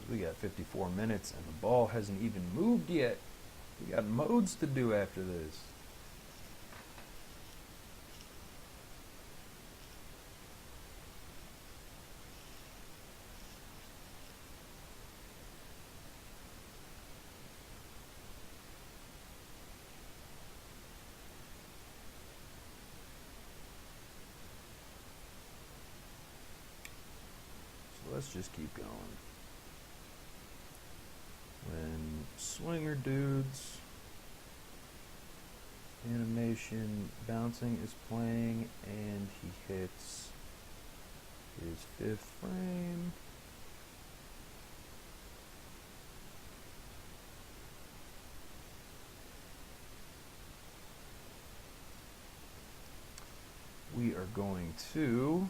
We got 54 minutes and the ball hasn't even moved yet. We got modes to do after this. So let's just keep going. When Swinger Dudes animation bouncing is playing and he hits his 5th frame. We are going to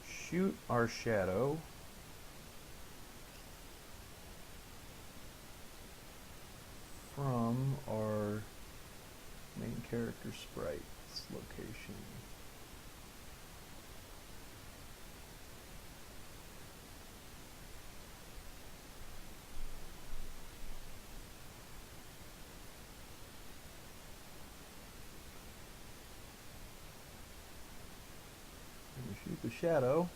shoot our shadow from our main character sprite's location. And shoot the shadow.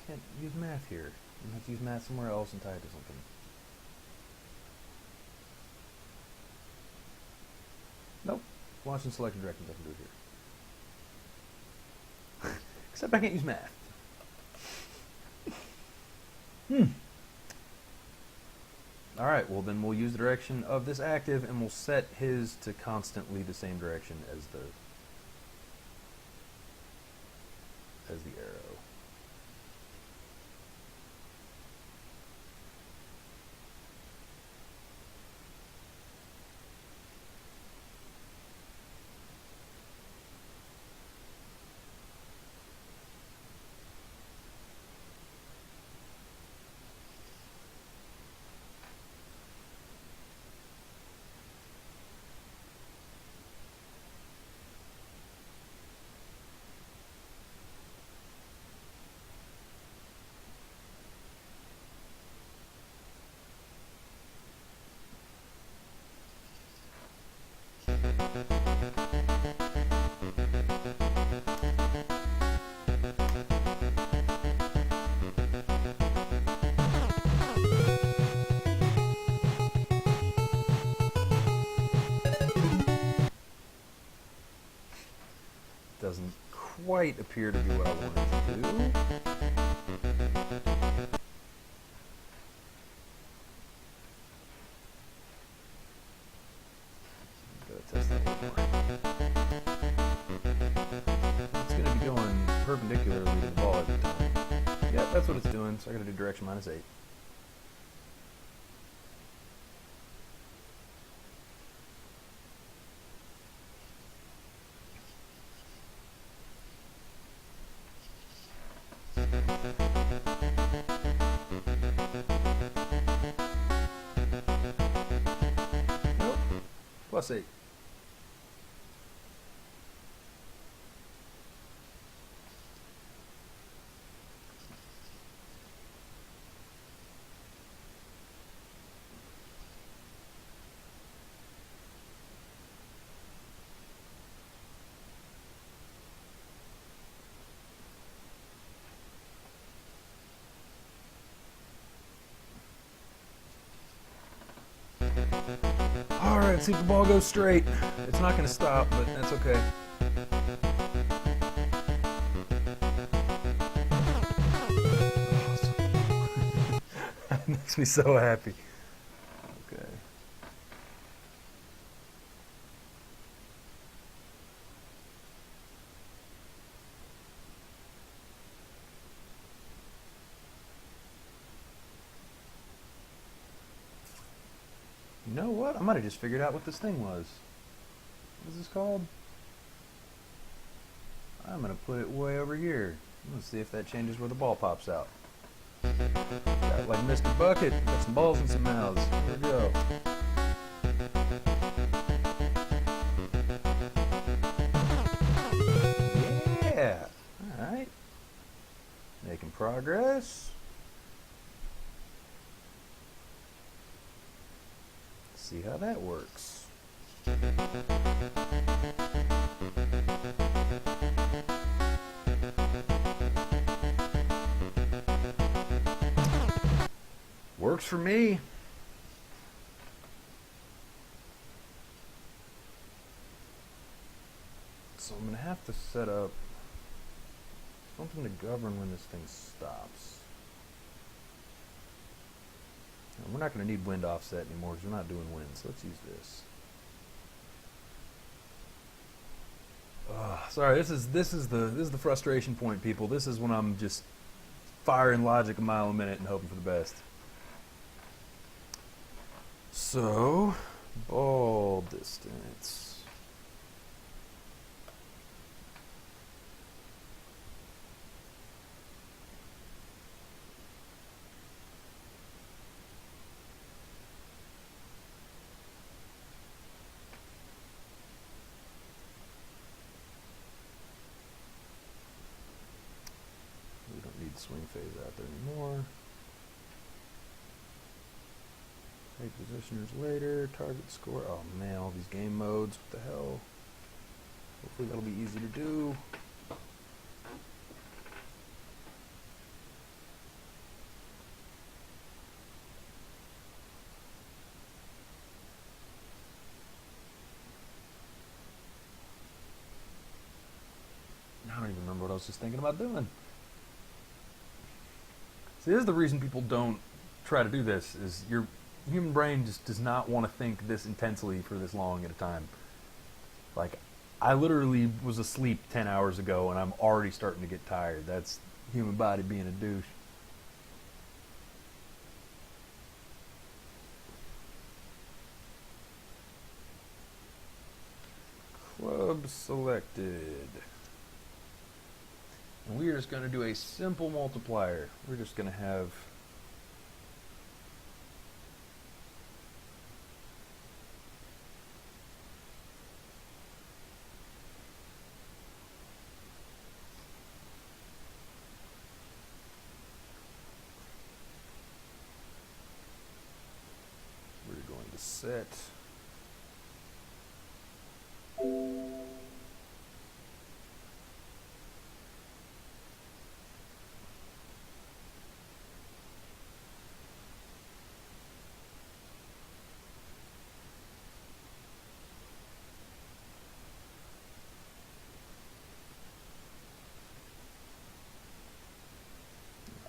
Can't use math here. I'm gonna have to use math somewhere else and tie it to something. Nope. Launch and selected directions, I can do it here. Except I can't use math. Alright, well then we'll use the direction of this active and we'll set his to constantly the same direction as the arrow. Doesn't quite appear to be what I wanted to do. Gotta test that a little more. It's gonna be going perpendicularly to the ball every time. Yeah, that's what it's doing, so I gotta do direction -8. Nope. +8. Alright, see if the ball goes straight. It's not going to stop, but that's okay. That makes me so happy. Okay. You know what? I might have just figured out what this thing was. What is this called? I'm going to put it way over here. Let's see if that changes where the ball pops out. Got like Mr. Bucket. Got some balls and some mouths. Here we go. Yeah. All right. Making progress. See how that works. Works for me. So I'm going to have to set up something to govern when this thing stops. Now, we're not going to need wind offset anymore because we're not doing wind, so let's use this. Sorry, this is the frustration point, people. This is when I'm just firing logic a mile a minute and hoping for the best. So, ball distance. We don't need swing phase out there anymore. Take positioners later, target score. Oh man, all these game modes, what the hell? Hopefully that'll be easy to do. I don't even remember what I was just thinking about doing. See, this is the reason people don't try to do this, is your human brain just does not want to think this intensely for this long at a time. Like, I literally was asleep 10 hours ago and I'm already starting to get tired. That's human body being a douche. Club selected. And we are just going to do a simple multiplier. We're just going to have set.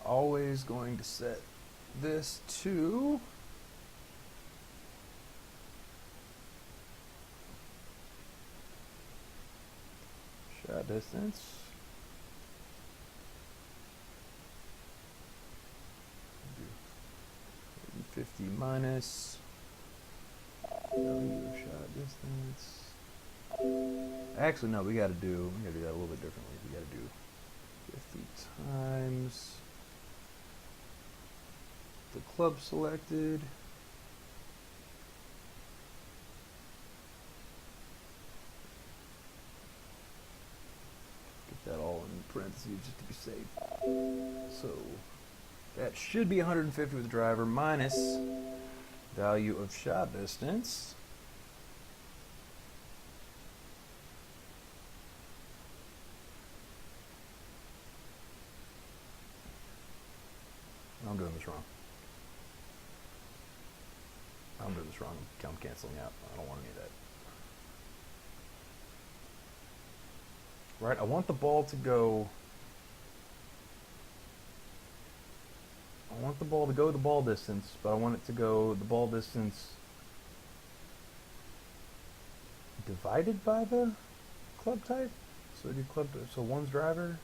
Always going to set this to shot distance. 50 minus value of shot distance. Actually, no, we gotta do that a little bit differently. We gotta do 50 times the club selected. Get that all in parentheses just to be safe. So that should be 150 with the driver minus value of shot distance. I'm doing this wrong. I'm canceling out. I don't want any of that. Right, I want the ball to go. I want the ball to go the ball distance, but I want it to go the ball distance divided by the club type. So do club. So one's driver.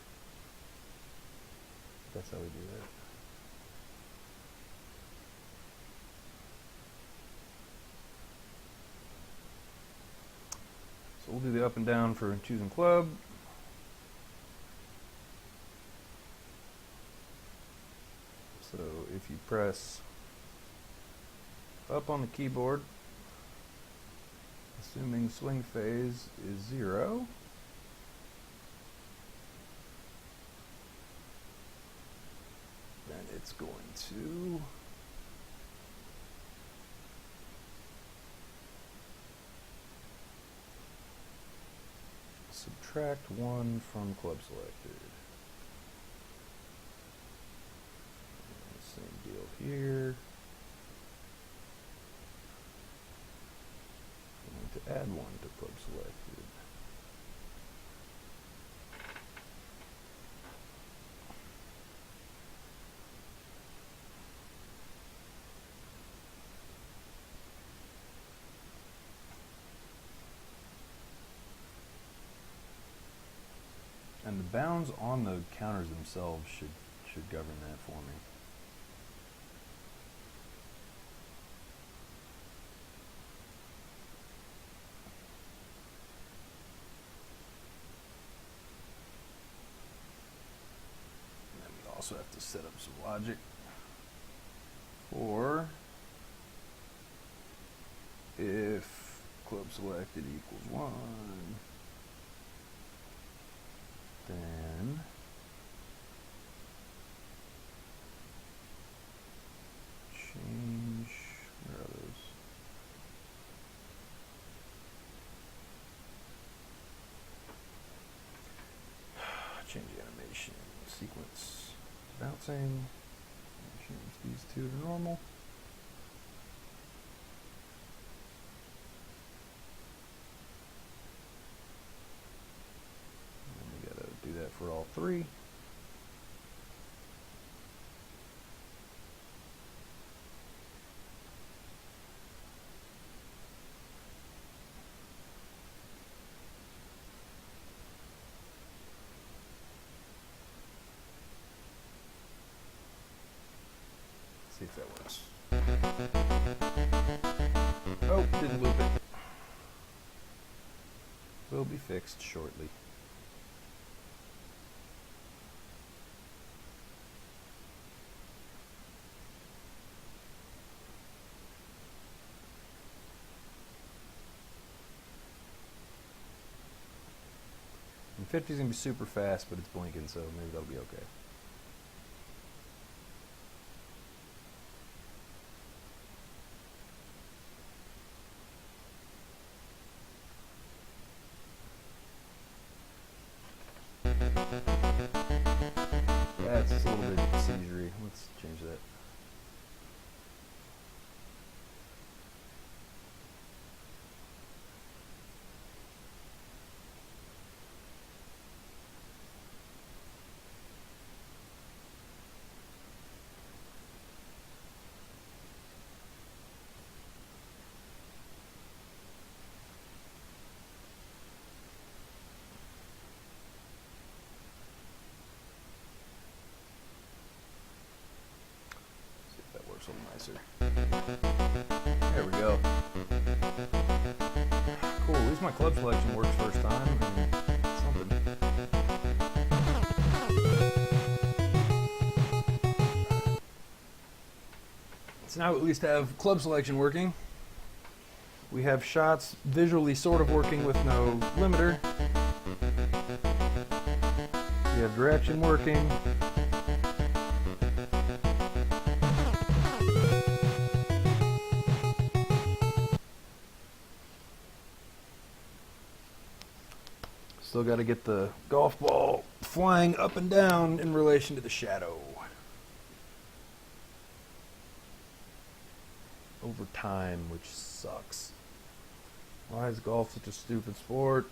That's how we do that. So we'll do the up and down for choosing club. if you press up on the keyboard, assuming swing phase is 0, then it's going to subtract 1 from club selected. Same deal here. I'm going to add 1 to club selected. And the bounds on the counters themselves should govern that for me. And then we also have to set up some logic for if club selected equals 1. Then change, where are those? Change the animation sequence to bouncing. Change these two to normal. Do that for all 3. See if that works. Oh, didn't loop it. Will be fixed shortly. And 50 is going to be super fast, but it's blinking, so maybe that'll be okay. Yeah, it's just a little bit seizury. Let's change that. A little nicer. There we go. Cool, at least my club selection works first time. Something. So now we at least have club selection working. We have shots visually sort of working with no limiter. We have direction working. Still got to get the golf ball flying up and down in relation to the shadow. Over time, which sucks. Why is golf such a stupid sport?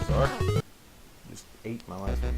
Sorry. Just ate my last one.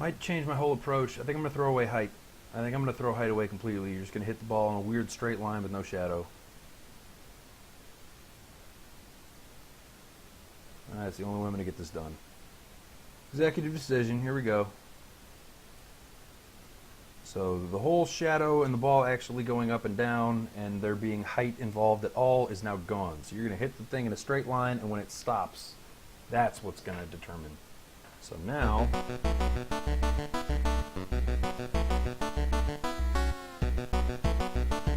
Might change my whole approach. I think I'm going to throw away height. I think I'm going to throw height away completely. You're just going to hit the ball in a weird straight line with no shadow. That's the only way I'm going to get this done. Executive decision. Here we go. So the whole shadow and the ball actually going up and down and there being height involved at all is now gone. So you're going to hit the thing in a straight line, and when it stops, that's what's going to determine. So now,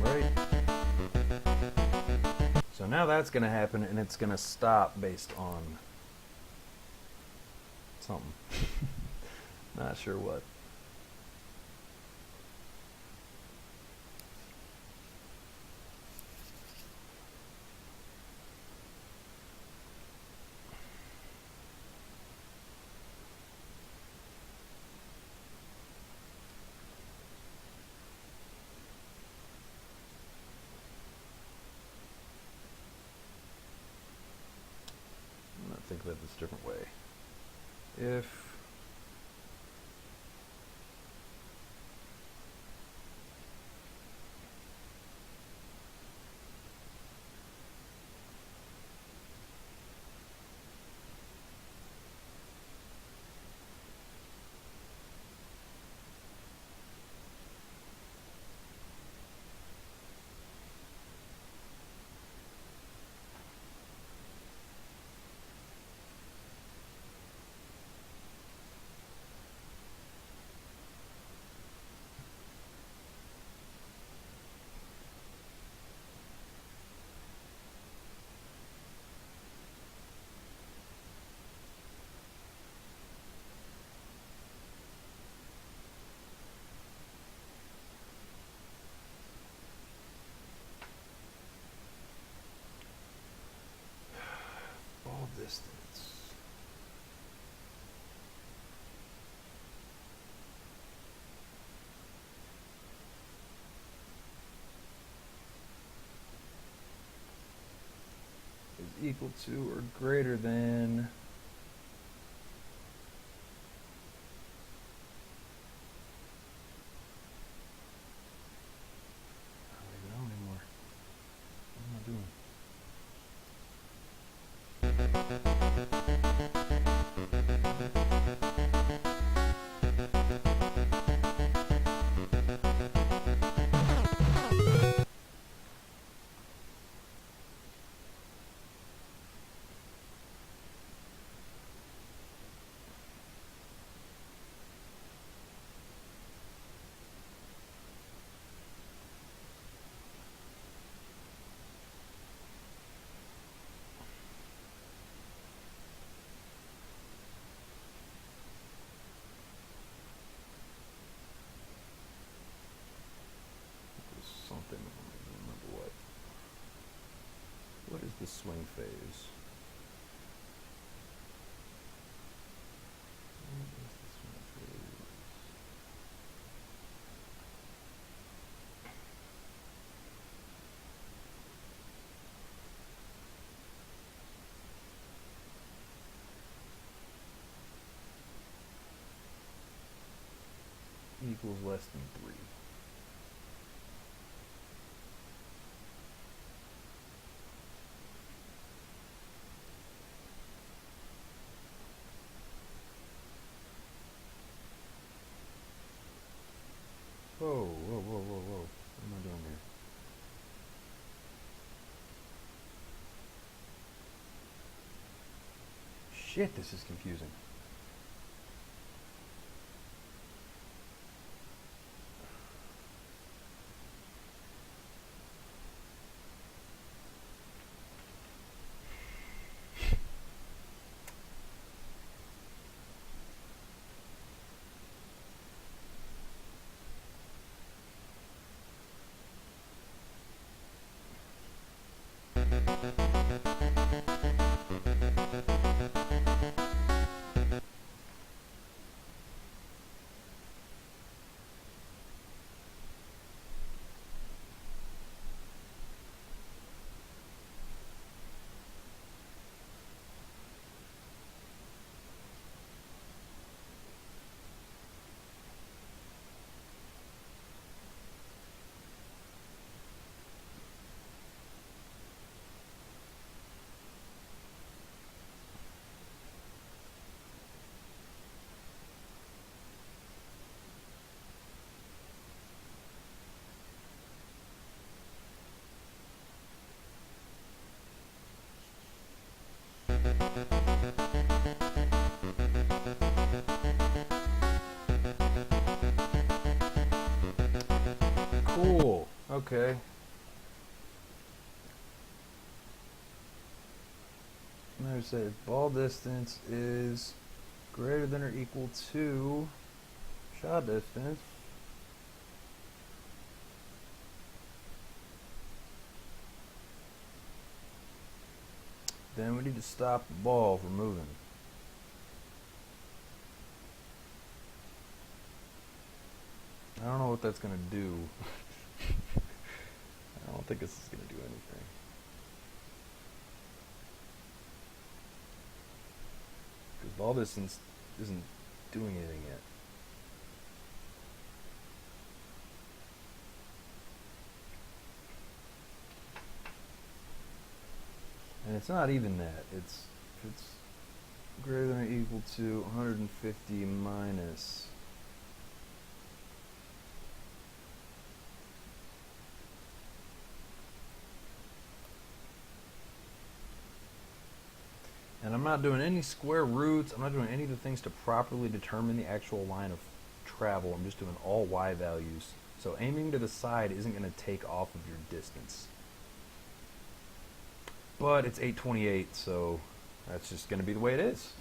right? So now that's going to happen, and it's going to stop based on something. Not sure what. Think of it this different way. If ball distance. Is equal to or greater than I don't even know anymore. What am I doing? Something, I don't remember what. What is the swing phase? What is the swing phase? Equals less than 3. Whoa, whoa, whoa, whoa, whoa. What am I doing here? Shit, this is confusing. Cool. Okay. I'm going to say ball distance is greater than or equal to shot distance. Then we need to stop the ball from moving. I don't know what that's going to do. I don't think this is going to do anything. Because ball distance isn't doing anything yet. And it's not even that. It's greater than or equal to 150 minus. And I'm not doing any square roots. I'm not doing any of the things to properly determine the actual line of travel. I'm just doing all Y values. So aiming to the side isn't going to take off of your distance. But it's 828, so that's just going to be the way it is.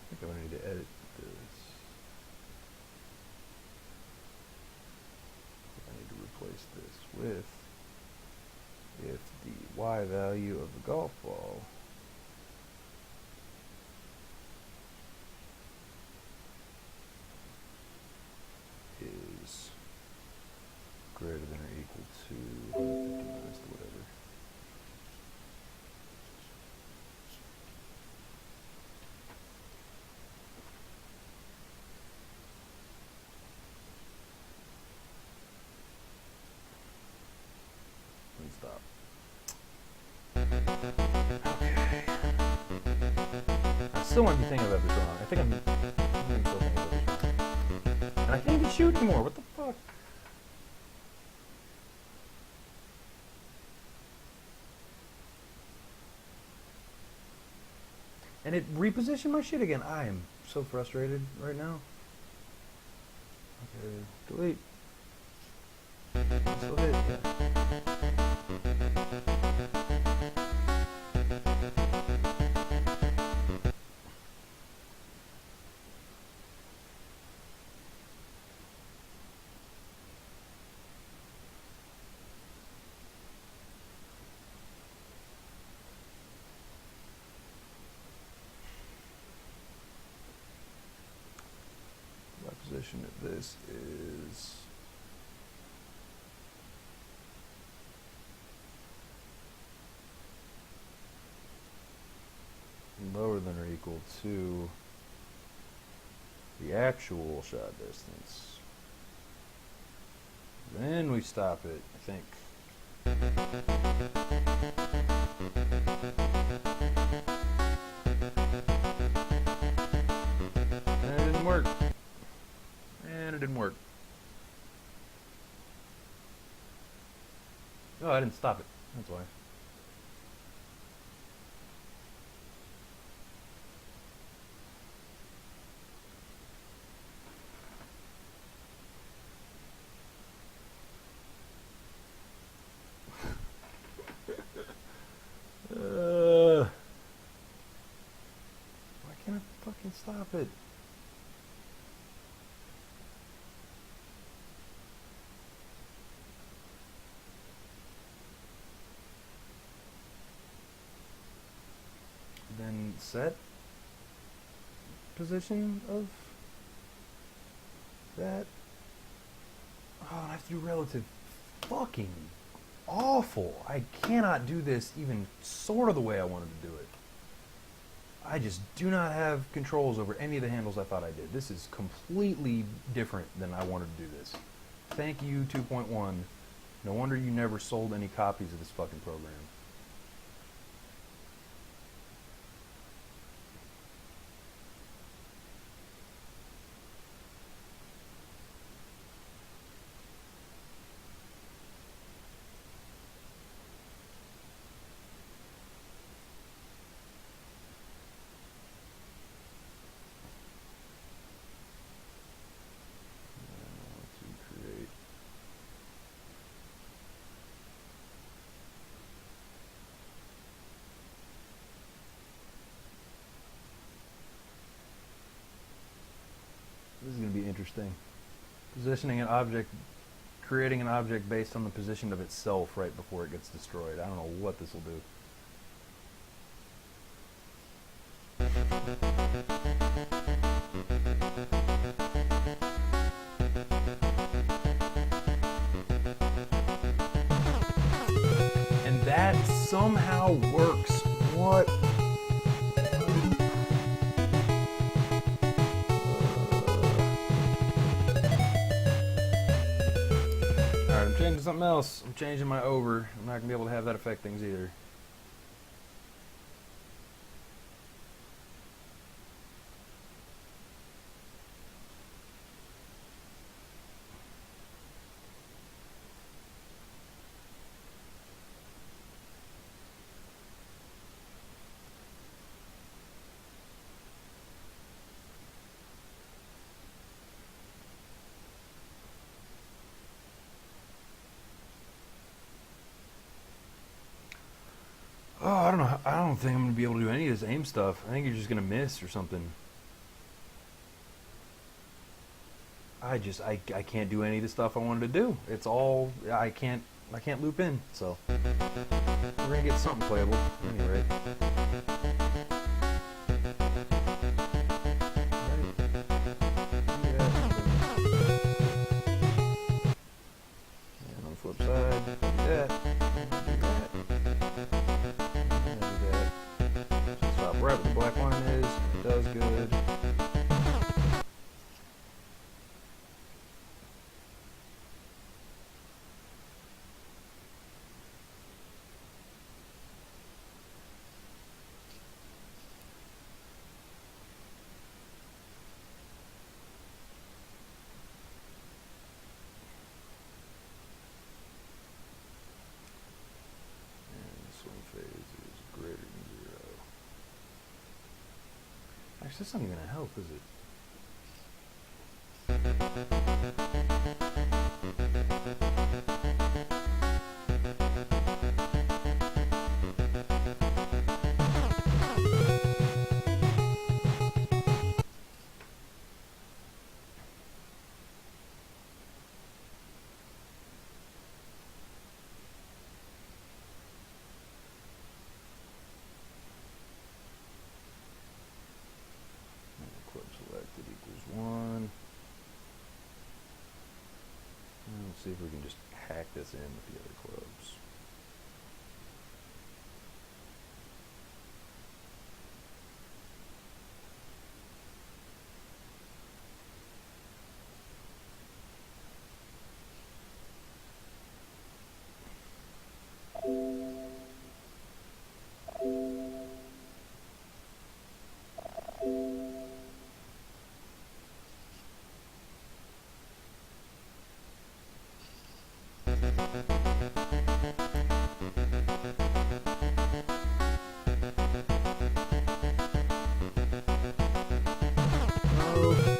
I think I need to edit this. I need to replace this with if the Y value of the golf ball is greater than or equal to 150 minus the whatever. And stop. Okay. I still might be thinking about this wrong. I think I'm still thinking about this wrong. And I can't even shoot anymore. What the fuck? And it repositioned my shit again. I am so frustrated right now. Okay, delete. Still hit, yeah. Position of this is lower than or equal to the actual shot distance. Then we stop it, I think. And it didn't work. And it didn't work. Oh, I didn't stop it. That's why. Why can't I fucking stop it? Then set position of that. Oh, I have to do relative. Fucking awful. I cannot do this even sort of the way I wanted to do it. I just do not have controls over any of the handles I thought I did. This is completely different than I wanted to do this. Thank you, 2.1. No wonder you never sold any copies of this fucking program. This is going to be interesting. Positioning an object, creating an object based on the position of itself right before it gets destroyed. I don't know what this will do. And that somehow works. What? Alright, I'm changing something else. I'm changing my over. I'm not going to be able to have that affect things either. Oh, I don't know. I don't think I'm going to be able to do any of this aim stuff. I think you're just going to miss or something. I can't do any of the stuff I wanted to do. It's all, I can't loop in. So, we're going to get something playable. At any rate. And on the flip side, do that. Right where the black line is, it does good. And swing phase is greater than 0. Actually, that's not even going to help, is it? Selected equals 1. Let's see if we can just hack this in with the other clubs. No.